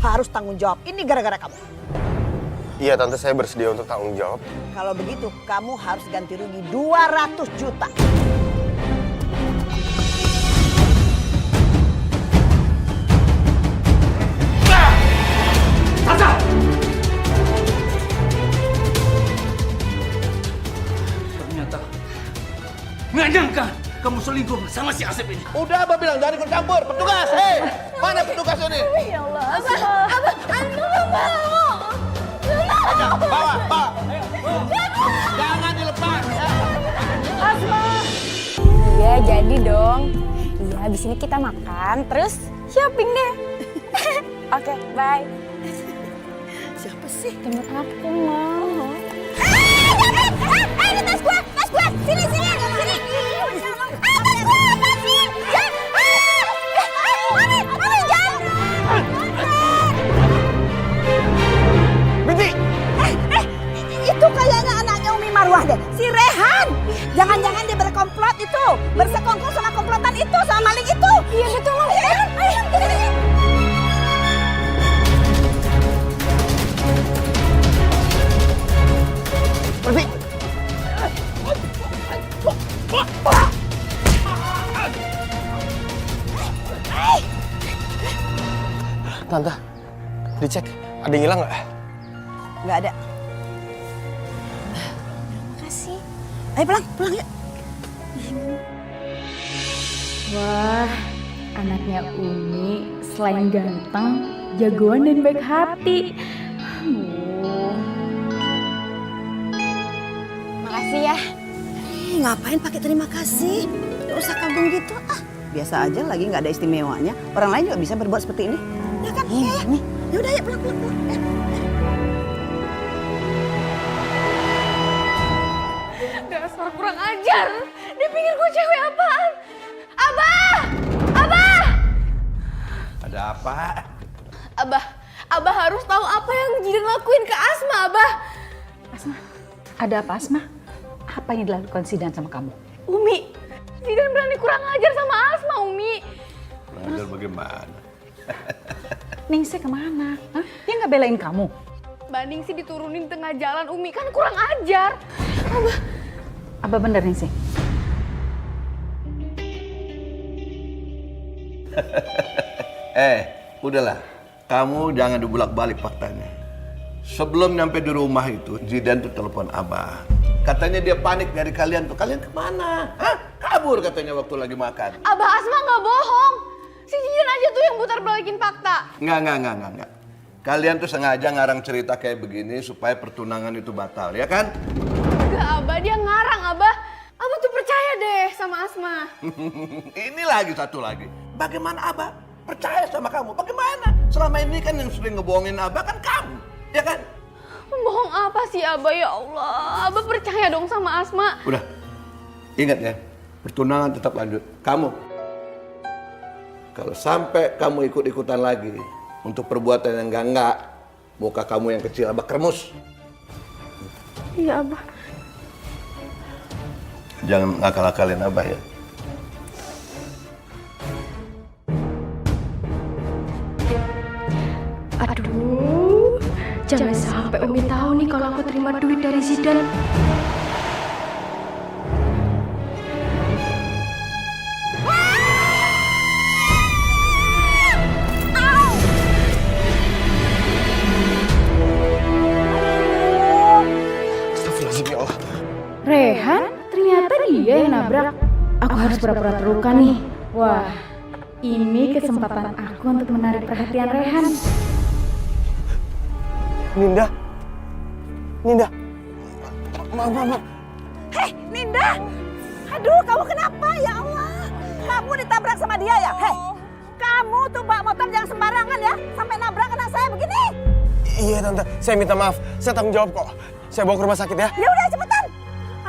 harus tanggung jawab. Ini gara-gara kamu. Iya tante, saya bersedia untuk tanggung jawab. Kalau begitu kamu harus ganti rugi 200 juta. Ternyata nggak nyangka kamu selingkuh sama si Asep ini. Udah Abah bilang jangan ikut campur. Petugas, hei, mana petugas ini? Ya Allah, Abah, nggak mau. Bawa. Jangan dilepas. Iya, jadi dong. Iya, habis ini kita makan, terus shopping deh. Oke, bye. Siapa sih? Temen aku, Mama. Ini tas gua. Sini. Itu kayaknya anaknya Umi Marwah deh, si Rehan. Jangan-jangan dia berkomplot itu, bersekongkol sama komplotan itu, sama maling itu. Iya, betul, Mama. Ayo. Berhenti! Tante, dicek. Ada yang hilang nggak? Nggak ada. Makasih. Ayo pulang yuk. Wah, anaknya Umi selain ganteng, jagoan dan baik hati. Makasih ya. Ngapain pakai terima kasih? Nggak usah kagum gitu. Biasa aja lagi nggak ada istimewanya. Orang lain juga bisa berbuat seperti ini. Ya kan? Iya. Ya udah ya pulang. Dasar kurang ajar. Dia pikir gue cewek apaan? Abah! Ada apa? Abah harus tahu apa yang Jidan lakuin ke Asma, Abah. Asma, ada apa Asma? Apa yang dilakukan Zidan sama kamu? Umi, Zidan berani kurang ajar sama Asma, Umi. Kurang ajar bagaimana? Ningsih kemana? Hah? Dia nggak belain kamu? Mbak Ningsih diturunin tengah jalan, Umi. Kan kurang ajar. Abah bener Ningsih? Udahlah. Kamu jangan dibulak-balik faktanya. Sebelum nyampe di rumah itu, Zidan tuh telepon Abah. Katanya dia panik dari kalian tuh. Kalian kemana? Hah? Kabur katanya waktu lagi makan. Abah Asma nggak bohong. Si Jidan aja tuh yang putar balikin fakta. Enggak. Kalian tuh sengaja ngarang cerita kayak begini supaya pertunangan itu batal, ya kan? Enggak, Abah. Dia ngarang, Abah. Abah tuh percaya deh sama Asma. Ini lagi satu lagi. Bagaimana Abah percaya sama kamu? Bagaimana? Selama ini kan yang sering ngebohongin Abah kan kamu, ya kan? Bohong apa sih, Abah? Ya Allah. Abah percaya dong sama Asma. Udah, ingat ya, pertunangan tetap lanjut. Kamu, kalau sampai kamu ikut-ikutan lagi untuk perbuatan yang enggak, muka kamu yang kecil Abah kremus. Iya, Abah. Jangan ngakal-akalin Abah ya. Aduh, jangan sampai Umi tahu nih kalau aku terima duit dari Zidan. Astagfirullahaladzim ya Allah. Rehan? Ternyata dia yang nabrak. Aku harus pura-pura terluka nih. Wah, ini kesempatan aku untuk menarik perhatian Rehan. Ninda. Maaf. Hei, Ninda! Aduh, kamu kenapa? Ya Allah, kamu ditabrak sama dia ya? Hei, kamu tuh bawa motor jangan sembarangan ya, sampai nabrak anak saya begini. Iya tante, saya minta maaf. Saya tanggung jawab kok. Saya bawa ke rumah sakit ya. Ya udah cepetan,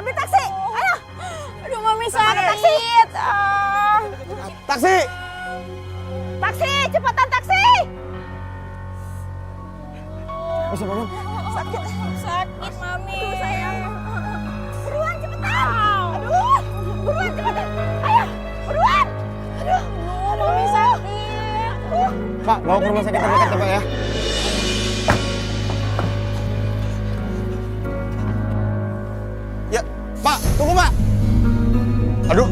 ambil taksi. Ayo. Aduh, Mami sakit. Taksi! Taksi, cepetan taksi. Bisa bangun? Sakit, Mami. Aduh, sayang. Buruan cepetan. Aduh, buruan cepetan. Ayo, buruan. Aduh, Mami sakit. Aduh. Pak, bawa ke rumah sakit terdekat ya, Pak ya. Ya, Pak, tunggu Pak. Aduh.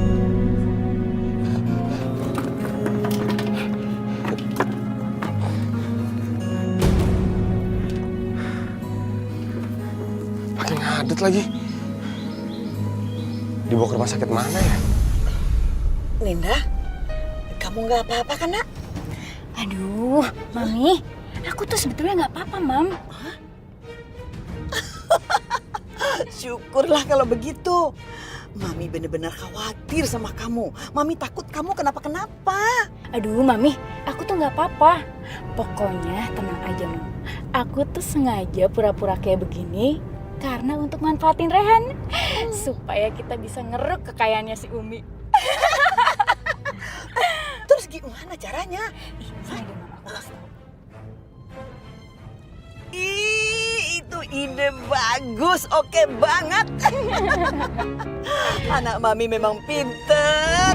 Pakai ngadet lagi. Dibawa ke rumah sakit mana ya? Linda, kamu nggak apa-apa kan, Nak? Aduh, Mami, aku tuh sebetulnya nggak apa-apa, Mam. Syukurlah kalau begitu. Mami bener-bener khawatir sama kamu. Mami takut kamu kenapa-kenapa. Aduh, Mami, aku tuh nggak apa-apa. Pokoknya tenang aja, Mam. Aku tuh sengaja pura-pura kayak begini karena untuk manfaatin Rehan. Supaya kita bisa ngeruk kekayaannya si Umi. Terus gimana caranya? Ih, sini deh, Mam, aku kasih tau. Ih, itu ide bagus, oke banget. Anak Mami memang pinter.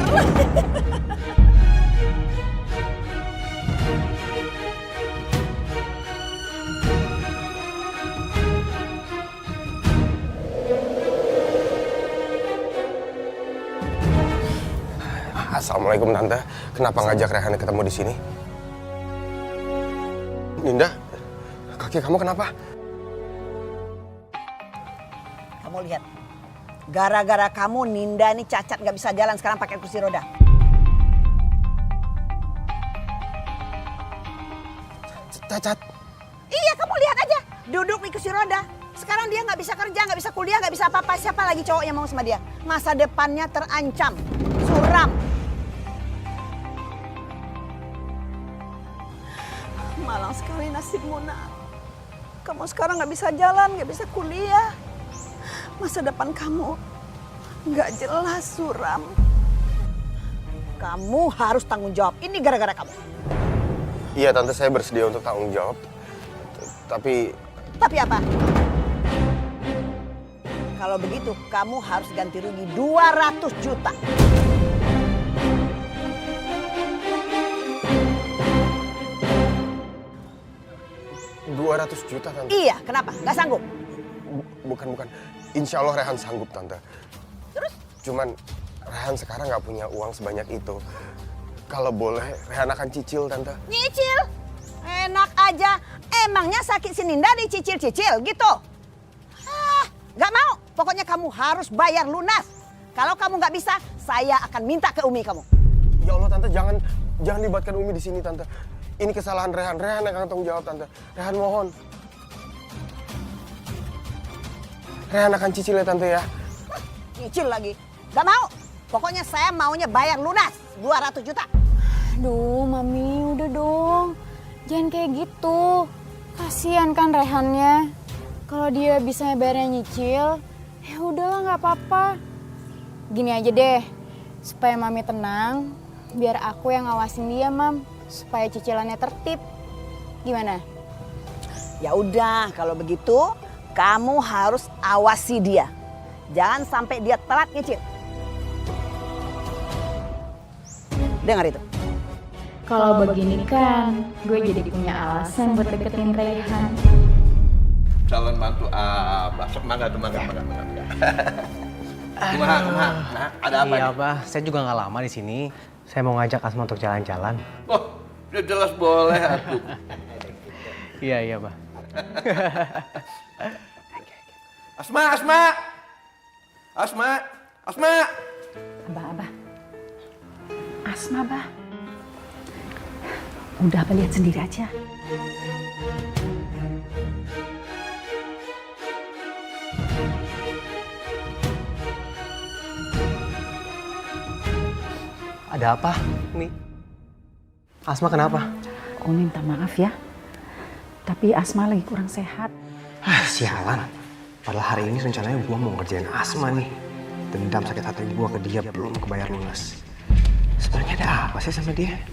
Assalamualaikum Tante. Kenapa ngajak Rehan ketemu di sini? Ninda, kaki kamu kenapa? Kamu lihat, gara-gara kamu Ninda nih cacat nggak bisa jalan sekarang pakai kursi roda. Cacat. Iya, kamu lihat aja, duduk di kursi roda. Sekarang dia nggak bisa kerja, nggak bisa kuliah, nggak bisa apa-apa. Siapa lagi cowok yang mau sama dia? Masa depannya terancam, suram. Malang sekali nasibmu, Nak. Kamu sekarang nggak bisa jalan, nggak bisa kuliah. Masa depan kamu nggak jelas, suram. Kamu harus tanggung jawab. Ini gara-gara kamu. Iya Tante, saya bersedia untuk tanggung jawab. Tapi Tapi apa? Kalau begitu, kamu harus ganti rugi 200 juta. $200 juta Tante. Iya, kenapa? Nggak sanggup? Bukan. Insya Allah Rehan sanggup Tante. Terus? Cuman Rehan sekarang nggak punya uang sebanyak itu. Kalau boleh, Rehan akan cicil Tante. Nyicil? Enak aja. Emangnya sakit si Ninda dicicil-cicil gitu? Nggak mau. Pokoknya kamu harus bayar lunas. Kalau kamu nggak bisa, saya akan minta ke Umi kamu. Ya Allah Tante, jangan libatkan Umi di sini Tante. Ini kesalahan Rehan. Rehan yang akan tanggung jawab Tante. Rehan mohon. Rehan akan cicil ya Tante ya. Nyicil lagi. Nggak mau. Pokoknya saya maunya bayar lunas 200 juta. Aduh, Mami, udah dong. Jangan kayak gitu. Kasihan kan Rehannya. Kalau dia bisa bayarnya nyicil, ya udahlah nggak apa-apa. Gini aja deh, supaya Mami tenang, biar aku yang ngawasin dia, Mam. Supaya cicilannya tertib. Gimana? Ya udah, kalau begitu kamu harus awasi dia. Jangan sampai dia telat nyicil. Dengar itu. Kalau begini kan, gue jadi punya alasan buat deketin Rehan. Calon mantu Abah. Semangat. Kumaha, nah, ada apa? Iya, nih? Bah. Saya juga nggak lama di sini. Saya mau ngajak Asma untuk jalan-jalan. Oh, udah jelas boleh atuh. Iya, Bah. Asma. Abah. Asma, Bah. Udah, Abah lihat sendiri aja. Ada apa, Mi? Asma kenapa? Umi minta maaf ya. Tapi Asma lagi kurang sehat. Sialan. Padahal hari ini rencananya gua mau ngerjain Asma nih. Dendam sakit hati gua ke dia belum kebayar lunas. Sebenarnya ada apa sih sama dia?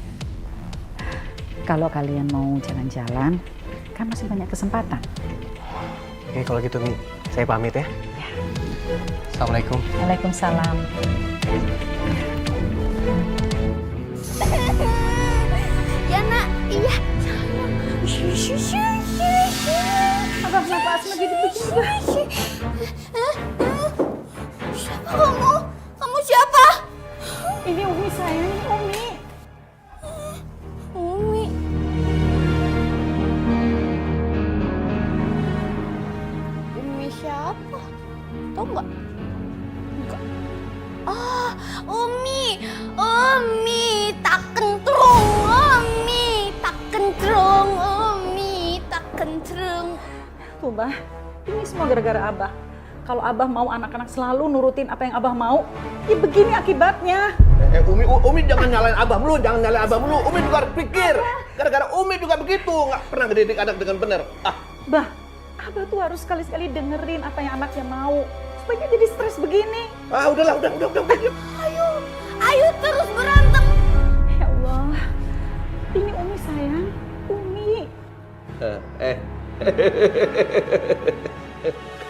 Kalau kalian mau jalan-jalan, kan masih banyak kesempatan. Oke, kalau gitu, Mi. Saya pamit ya. Assalamualaikum. Waalaikumsalam. Ya, Nak. Iya. Abang kenapa Asma jadi begini? Siapa kamu? Kamu siapa? Ini Umi sayang, ini Umi. Umi. Umi siapa? Tahu nggak? Enggak. Ah, Umi. Umi tak kentrung. Umi tak kentrung. Umi tak kentrung. Tuh, Bah. Ini semua gara-gara Abah. Kalau Abah mau anak-anak selalu nurutin apa yang Abah mau, ya begini akibatnya. Umi jangan nyalain Abah mulu, jangan nyalain Abah mulu. Umi juga harus pikir. Gara-gara Umi juga begitu, nggak pernah ngedidik anak dengan benar. Bah, Abah tuh harus sekali-sekali dengerin apa yang anaknya mau. Supaya dia jadi stres begini. Udahlah, udah. Ayo terus berantem. Ya Allah, ini Umi sayang, Umi.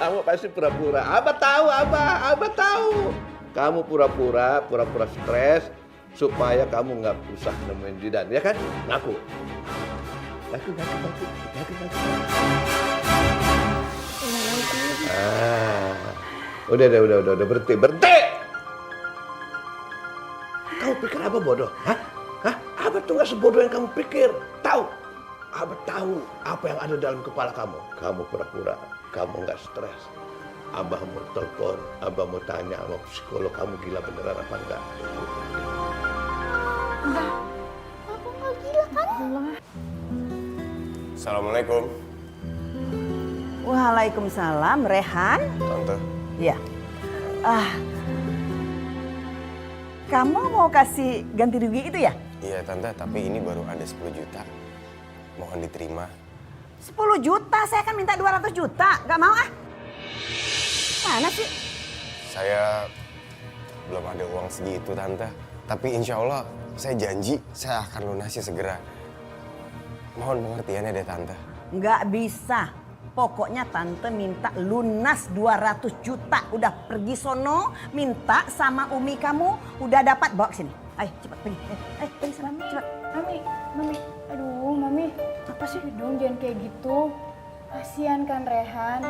Kamu pasti pura-pura. Abah tahu. Kamu pura-pura stres supaya kamu nggak usah nemuin Zidan, ya kan? Ngaku. Udah berhenti. Kamu pikir Abah bodoh? Hah? Abah tuh nggak sebodoh yang kamu pikir. Abah tahu apa yang ada dalam kepala kamu. Kamu pura-pura, kamu nggak stres. Abah mau telepon, Abah mau tanya sama psikolog kamu gila beneran apa enggak. Aku nggak gila kan? Assalamualaikum. Waalaikumsalam, Rehan. Tante. Ya. Kamu mau kasih ganti rugi itu ya? Iya Tante, tapi ini baru ada 10 juta. Mohon diterima. 10 juta, saya kan minta 200 juta. Gak mau ah? Mana sih? Saya belum ada uang segitu Tante. Tapi insya Allah saya janji saya akan lunasi segera. Mohon pengertiannya deh Tante. Nggak bisa. Pokoknya Tante minta lunas 200 juta. Udah pergi sono, minta sama Umi kamu. Udah dapat, bawa ke sini. Ayo cepat pergi. Pergi sana, cepat. Mami. Aduh, Mami. Apa sih? Dong, jangan kayak gitu. Kasian kan Rehan.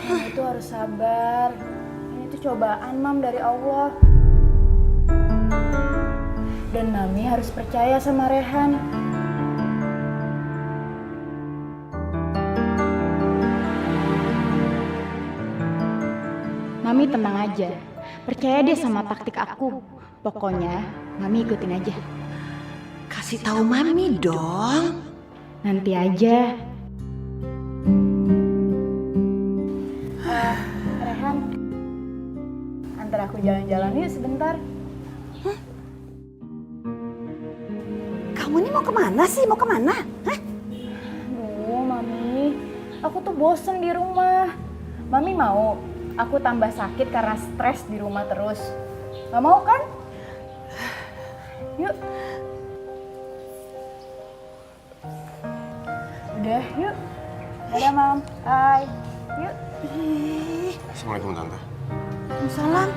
Mami itu harus sabar. Ini tuh cobaan, Mam, dari Allah. Dan Mami harus percaya sama Rehan. Mami tenang aja, percaya deh sama taktik aku. Pokoknya Mami ikutin aja. Kasih tahu Mami dong. Nanti aja. Rehan, antar aku jalan-jalan yuk sebentar. Kamu ini mau kemana sih? Mau kemana? Hah? Aduh, Mami, aku tuh bosen di rumah. Mami mau aku tambah sakit karena stres di rumah terus. Gak mau kan? Yuk. Udah, yuk. Dadah, Mam. Bye. Yuk. Assalamualaikum Tante. Salam.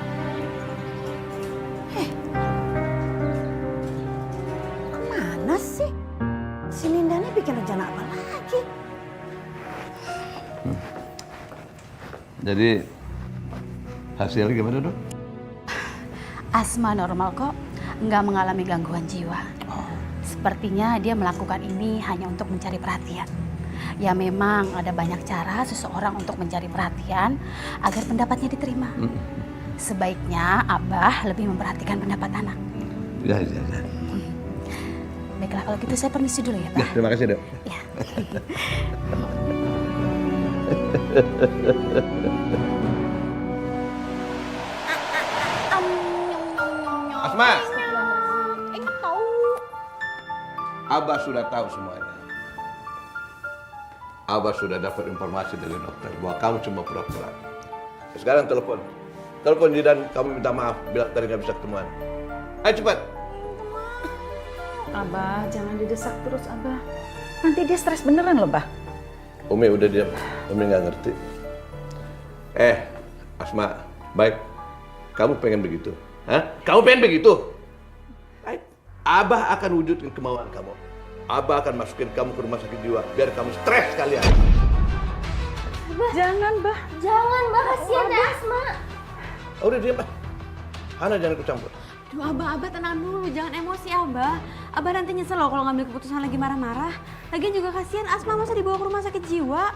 Kemana sih? Si Linda ini bikin rencana apa lagi? Jadi hasilnya gimana dok? Asma normal kok, nggak mengalami gangguan jiwa. Sepertinya dia melakukan ini hanya untuk mencari perhatian. Ya memang ada banyak cara seseorang untuk mencari perhatian agar pendapatnya diterima. Sebaiknya Abah lebih memperhatikan pendapat anak. Ya. Baiklah kalau gitu saya permisi dulu ya Pak. Terima kasih dok. Ya. Asma, Enggak tahu. Abah sudah tahu semuanya. Abah sudah dapat informasi dari dokter bahwa kamu cuma pura-pura. Sekarang telepon Zidan, kamu minta maaf bila tadi nggak bisa ketemuan. Ayo cepat. Abah, jangan didesak terus, Abah. Nanti dia stres beneran loh, Bah. Umi udah diam, Umi nggak ngerti. Asma, baik. Kamu pengen begitu? Hah? Kamu pengen begitu? Baik. Abah akan wujudkan kemauan kamu. Abah akan masukin kamu ke rumah sakit jiwa biar kamu stres kalian. Jangan, Bah. Jangan, Bah, kasihan deh Asma. Udah diam, Bah. Hana jangan ikut campur. Duh, Abah tenang dulu, jangan emosi Abah. Abah nanti nyesel loh kalau ngambil keputusan lagi marah-marah. Lagian juga kasihan Asma masa dibawa ke rumah sakit jiwa.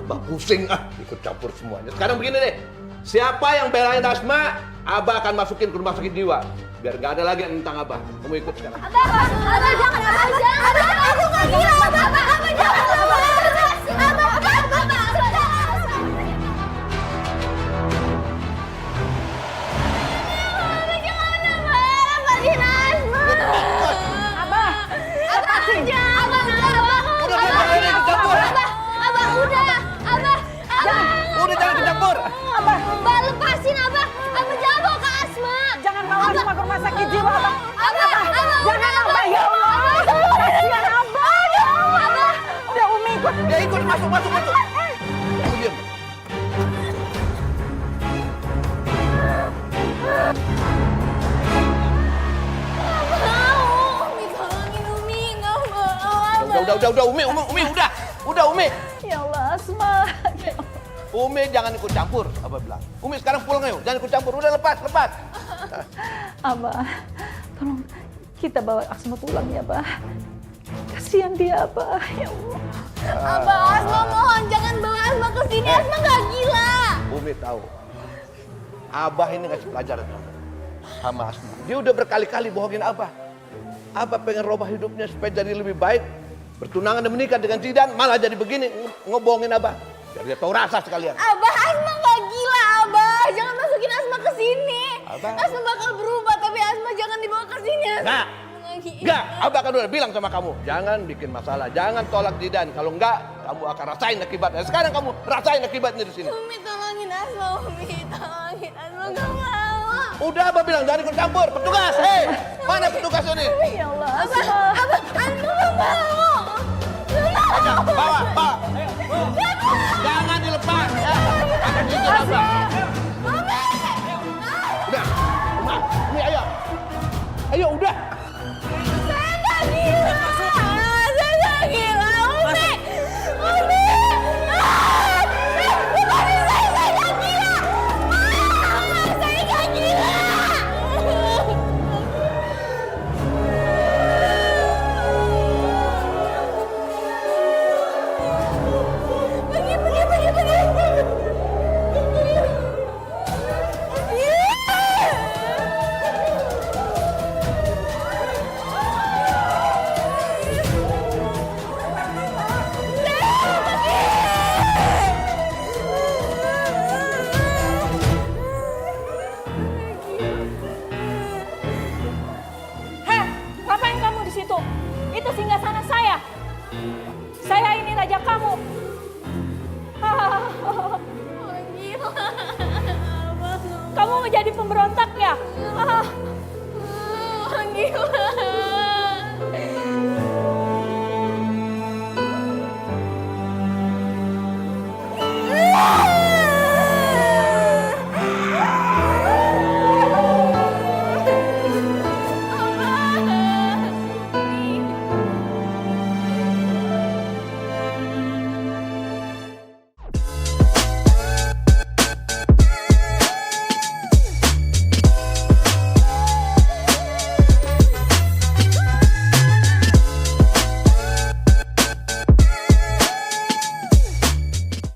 Abah pusing ikut campur semuanya. Sekarang begini deh, siapa yang belain Asma, Abah akan masukin ke rumah sakit jiwa. Biar gak ada lagi yang tentang Abah. Kamu ikut sekarang. Abah jangan, Abah jangan. Aku nggak gila, Abah jangan. Udah jangan ikut campur. Abah, lepasin Abah. Abah jangan bawa ke Asma. Jangan bawa Asma ke rumah sakit jiwa, Abah. Abah, Jangan, Abah. Ya Allah. Kasihan Abah. Ya Allah. Udah Umi ikut. Ya ikut, masuk. Kamu diam. Umi tolongin Umi, nggak mau. Udah, Umi, udah, Umi. Ya Allah, Asma. Umi jangan ikut campur, Abah bilang. Umi sekarang pulang ayo, jangan ikut campur, udah lepas. Abah, tolong kita bawa Asma pulang ya, Bah. Kasihan dia, Abah. Ya Allah. Abah, Asma mohon jangan bawa Asma ke sini. Asma nggak gila. Umi tahu, Abah ini ngasih pelajaran sama Asma. Dia udah berkali-kali bohongin Abah. Abah pengen rubah hidupnya supaya jadi lebih baik. Bertunangan dan menikah dengan Zidan, malah jadi begini, ngebohongin Abah. Biar dia tahu rasa sekalian. Abah, Asma nggak gila, Abah. Jangan masukin Asma ke sini. Abah. Asma bakal berubah, tapi Asma jangan dibawa ke sini. Enggak, Abah kan udah bilang sama kamu, jangan bikin masalah, jangan tolak Zidan. Kalau enggak, kamu akan rasain akibatnya. Sekarang kamu rasain akibatnya di sini. Umi tolongin Asma, Umi tolongin Asma, nggak mau. Udah Abah bilang jangan ikut campur. Petugas, mana petugas ini? Ya Allah, Abah, Asma nggak mau. Ayo, bawa. Jangan dilepas. Akan jujur Abah. Udah, Umi ayo. Ayo udah. Saya nggak gila. Umi. Bukan saya nggak gila. Saya nggak gila. Heh, ngapain kamu di situ? Itu singgasana saya. Saya ini raja kamu. Kamu menjadi pemberontak ya?